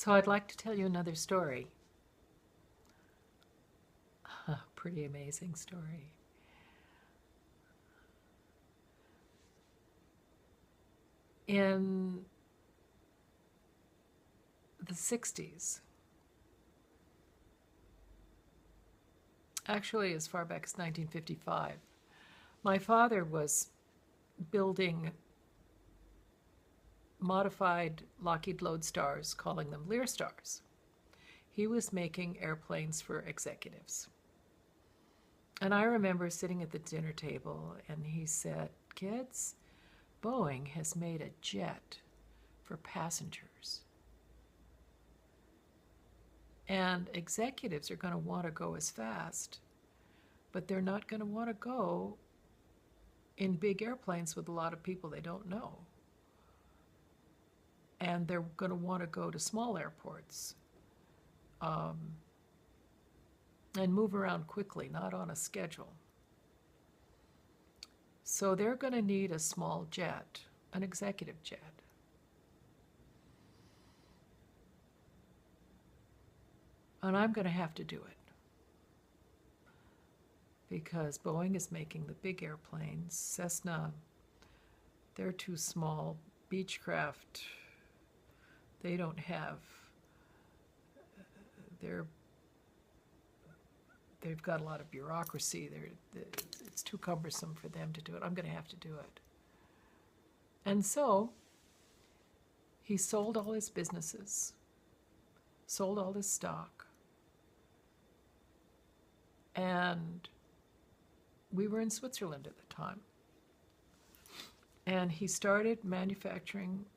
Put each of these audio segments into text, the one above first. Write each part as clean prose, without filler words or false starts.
So I'd like to tell you another story. A pretty amazing story. In the 60s, actually as far back as 1955, my father was building modified Lockheed Lodestars, calling them Lear Stars. He was making airplanes for executives. And I remember sitting at the dinner table and he said, "Kids, Boeing has made a jet for passengers. And executives are going to want to go as fast, but they're not going to want to go in big airplanes with a lot of people they don't know. And they're going to want to go to small airports and move around quickly, not on a schedule. So they're going to need a small jet, an executive jet. And I'm going to have to do it because Boeing is making the big airplanes. Cessna, they're too small. Beechcraft, they don't have, they've got a lot of bureaucracy. It's too cumbersome for them to do it. I'm going to have to do it. And so he sold all his businesses, sold all his stock, and we were in Switzerland at the time. And he started manufacturing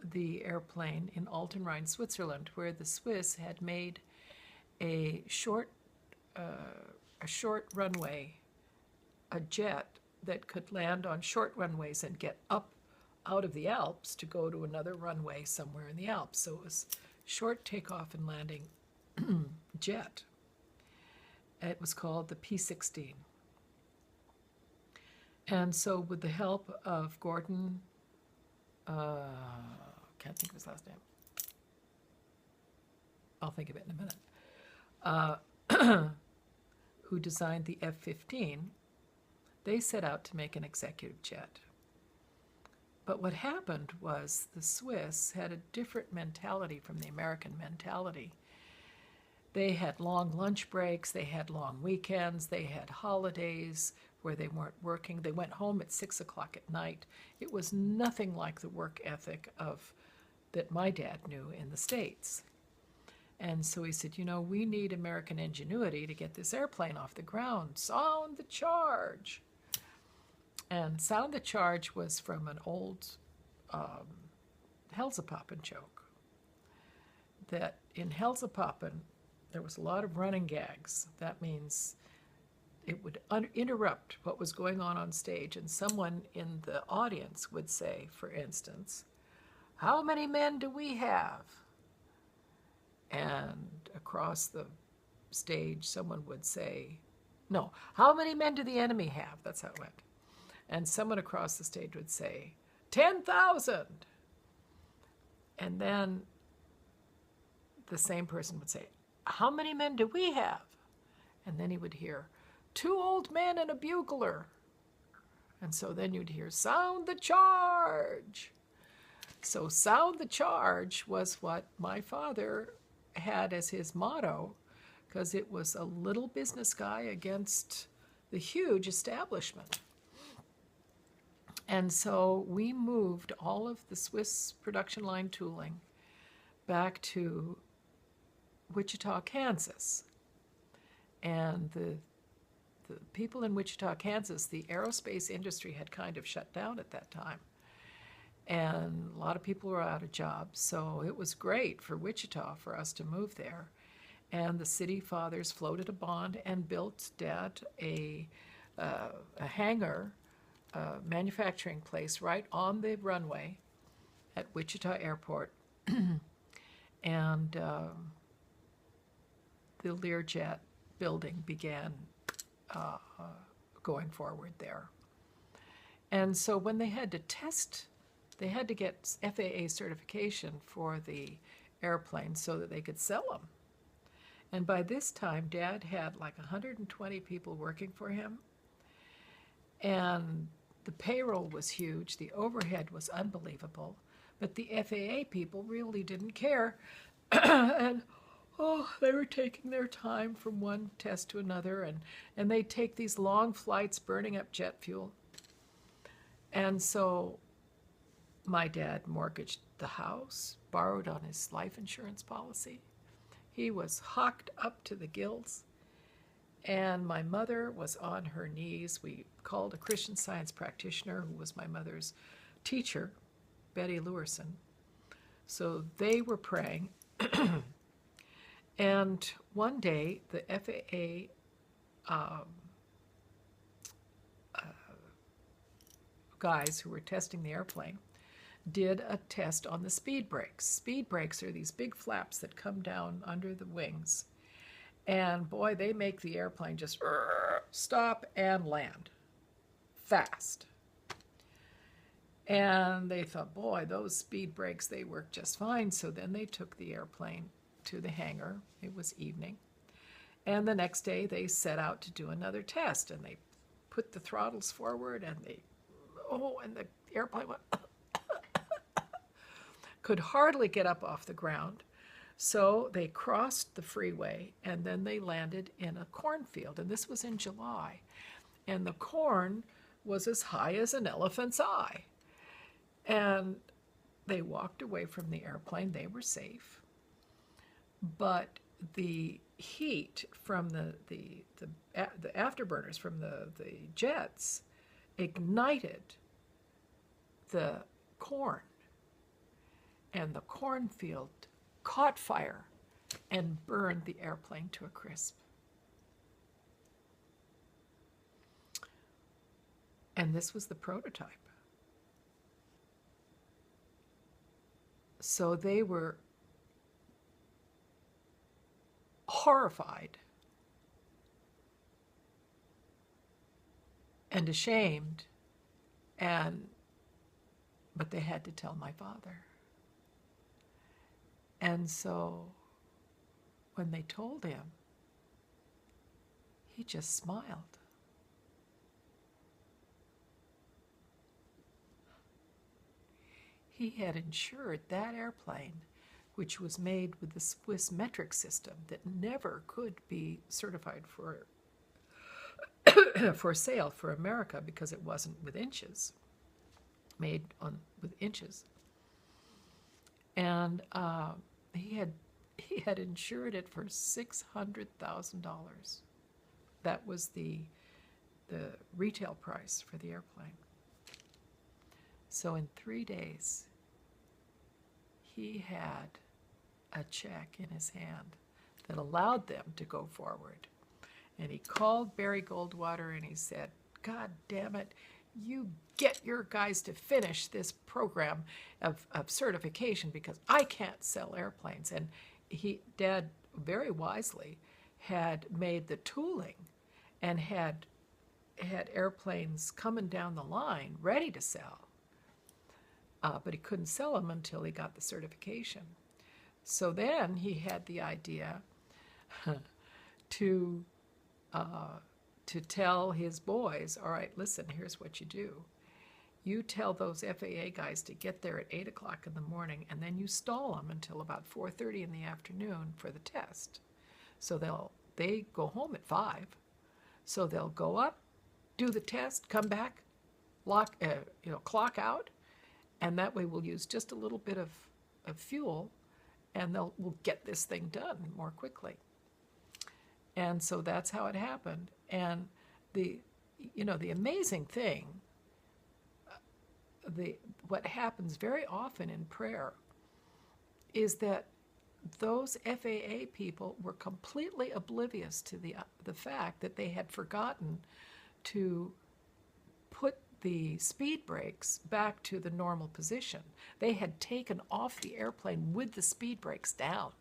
the airplane in Altenrhein, Switzerland, where the Swiss had made a short runway, a jet that could land on short runways and get up out of the Alps to go to another runway somewhere in the Alps. So it was short takeoff and landing jet. It was called the P-16. And so with the help of Gordon, can't think of his last name. I'll think of it in a minute. Who designed the F-15, they set out to make an executive jet. But what happened was the Swiss had a different mentality from the American mentality. They had long lunch breaks, they had long weekends, they had holidays where they weren't working. They went home at 6 o'clock at night. It was nothing like the work ethic that my dad knew in the States. And so he said, we need American ingenuity to get this airplane off the ground. Sound the charge. And Sound the Charge was from an old Hellzapoppen joke. That in Hellzapoppen, there was a lot of running gags. That means it would interrupt what was going on stage, and someone in the audience would say, for instance, "How many men do we have?" And across the stage, someone would say, "No, how many men do the enemy have?" That's how it went. And someone across the stage would say, 10,000. And then the same person would say, "How many men do we have?" And then he would hear, 2 old men and a bugler. And so then you'd hear, "Sound the charge." So "Sound the charge" was what my father had as his motto, because it was a little business guy against the huge establishment. And so we moved all of the Swiss production line tooling back to Wichita, Kansas. And the people in Wichita, Kansas, the aerospace industry had kind of shut down at that time. And a lot of people were out of jobs, so it was great for Wichita for us to move there. And the city fathers floated a bond and built Dad a hangar, manufacturing place right on the runway at Wichita Airport. And the Learjet building began going forward there. And so when they had to test, they had to get FAA certification for the airplanes so that they could sell them. And by this time, Dad had like 120 people working for him. And the payroll was huge. The overhead was unbelievable. But the FAA people really didn't care. And they were taking their time from one test to another. And they'd take these long flights burning up jet fuel. And so my dad mortgaged the house, borrowed on his life insurance policy. He was hocked up to the gills. And my mother was on her knees. We called a Christian Science practitioner who was my mother's teacher, Betty Lewerson. So they were praying. And one day, the FAA guys who were testing the airplane did a test on the speed brakes. Speed brakes are these big flaps that come down under the wings. And boy, they make the airplane just stop and land fast. And they thought, boy, those speed brakes, they work just fine. So then they took the airplane to the hangar. It was evening. And the next day they set out to do another test. And they put the throttles forward and and the airplane went, could hardly get up off the ground. So they crossed the freeway and then they landed in a cornfield. And this was in July. And the corn was as high as an elephant's eye. And they walked away from the airplane. They were safe. But the heat from the afterburners from the jets ignited the corn. And the cornfield caught fire and burned the airplane to a crisp. And this was the prototype. So they were horrified and ashamed, but they had to tell my father. And so when they told him, he just smiled. He had insured that airplane, which was made with the Swiss metric system that never could be certified for for sale for America because it wasn't with inches, made with inches. And he had insured it for $600,000. That was the retail price for the airplane. So in 3 days, he had a check in his hand that allowed them to go forward. And he called Barry Goldwater and he said, God damn it, you get your guys to finish this program of certification because I can't sell airplanes. And Dad very wisely had made the tooling and had airplanes coming down the line ready to sell. But he couldn't sell them until he got the certification. So then he had the idea to tell his boys, all right, listen, here's what you do. You tell those FAA guys to get there at 8 o'clock in the morning, and then you stall them until about 4:30 in the afternoon for the test. So they go home at 5. So they'll go up, do the test, come back, clock out, and that way we'll use just a little bit of fuel, and we'll get this thing done more quickly. And so that's how it happened. And the amazing thing, what happens very often in prayer is that those FAA people were completely oblivious to the fact that they had forgotten to put the speed brakes back to the normal position. They had taken off the airplane with the speed brakes down,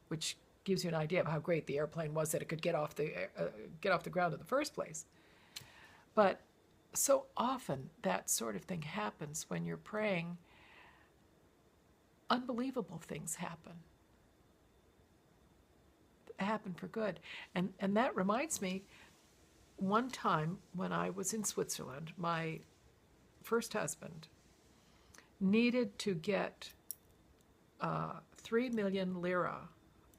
which gives you an idea of how great the airplane was that it could get off the ground in the first place. But so often that sort of thing happens when you're praying unbelievable things happen for good. And that reminds me, one time when I was in Switzerland, my first husband needed to get 3 million lira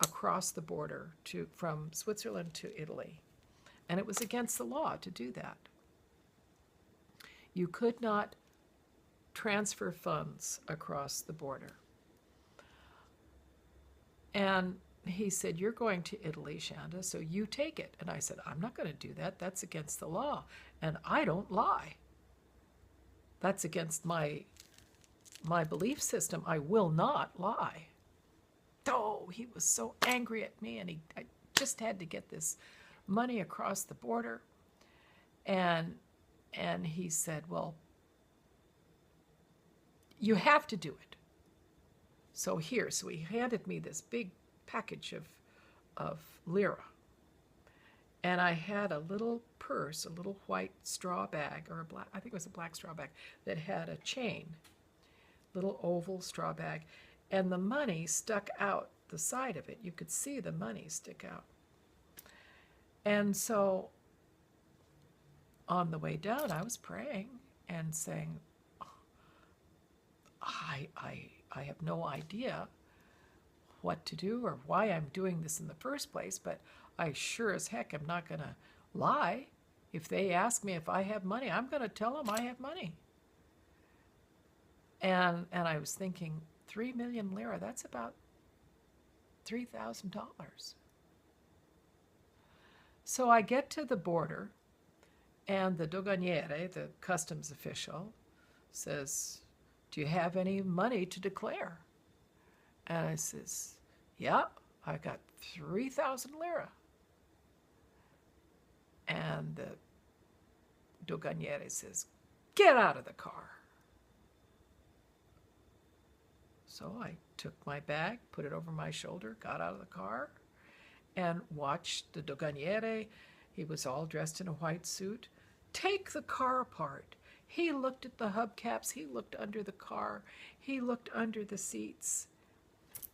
across the border from Switzerland to Italy. And it was against the law to do that. You could not transfer funds across the border. And he said, "You're going to Italy, Shanda, so you take it." And I said, "I'm not going to do that. That's against the law. And I don't lie. That's against my belief system. I will not lie." Oh, he was so angry at me, and I just had to get this money across the border. And he said, "Well, you have to do it. So here." So he handed me this big package of lira. And I had a little purse, a little white straw bag, or I think it was a black straw bag, that had a chain, little oval straw bag, and the money stuck out the side of it. You could see the money stick out. And so on the way down, I was praying and saying, I have no idea what to do or why I'm doing this in the first place, but I sure as heck am not going to lie. If they ask me if I have money, I'm going to tell them I have money. And I was thinking, 3 million lira, that's about $3,000. So I get to the border, and the doganiere, the customs official, says, "Do you have any money to declare?" And I says, "Yeah, I got 3,000 lira." And the doganiere says, "Get out of the car." So I took my bag, put it over my shoulder, got out of the car, and watched the doganiere. He was all dressed in a white suit. Take the car apart. He looked at the hubcaps. He looked under the car. He looked under the seats.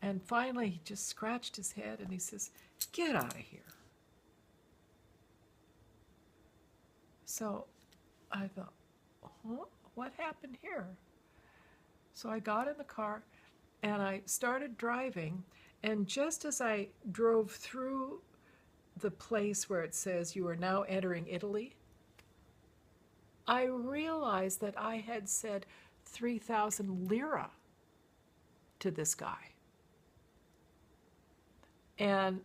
And finally, he just scratched his head and he says, "Get out of here." So I thought, what happened here? So I got in the car and I started driving. And just as I drove through the place where it says, "You are now entering Italy," I realized that I had said 3,000 lira to this guy. And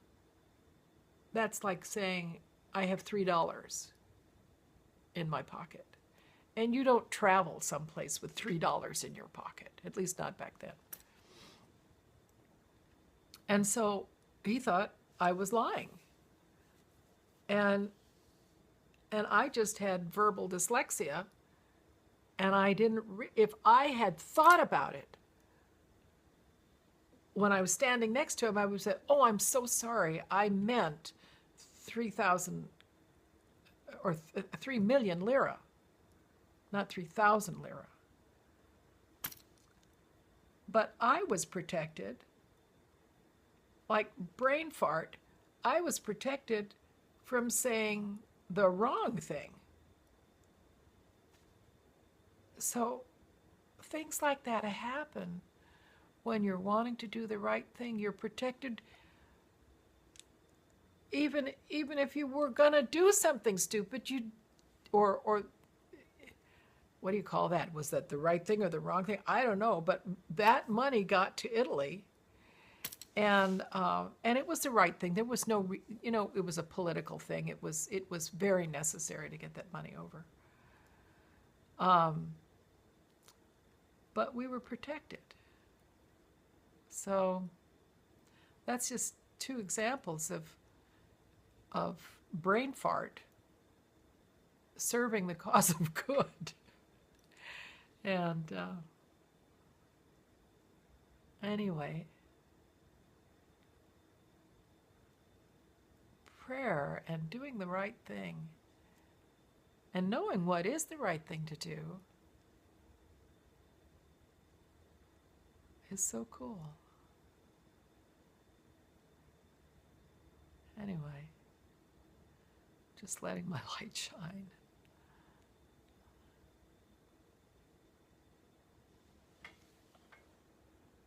that's like saying, I have $3 in my pocket. And you don't travel someplace with $3 in your pocket, at least not back then. And so he thought I was lying. And I just had verbal dyslexia, and I didn't, if I had thought about it, when I was standing next to him, I would say, "Oh, I'm so sorry. I meant 3,000 or 3 million lira, not 3,000 lira." But I was protected. Like brain fart, I was protected from saying the wrong thing. So things like that happen when you're wanting to do the right thing. You're protected even if you were going to do something stupid, or what do you call that? Was that the right thing or the wrong thing? I don't know, but that money got to Italy, and it was the right thing. There was no, it was a political thing. It was very necessary to get that money over. But we were protected. So that's just two examples of brain fart serving the cause of good. And anyway, prayer and doing the right thing and knowing what is the right thing to do is so cool. Anyway, just letting my light shine.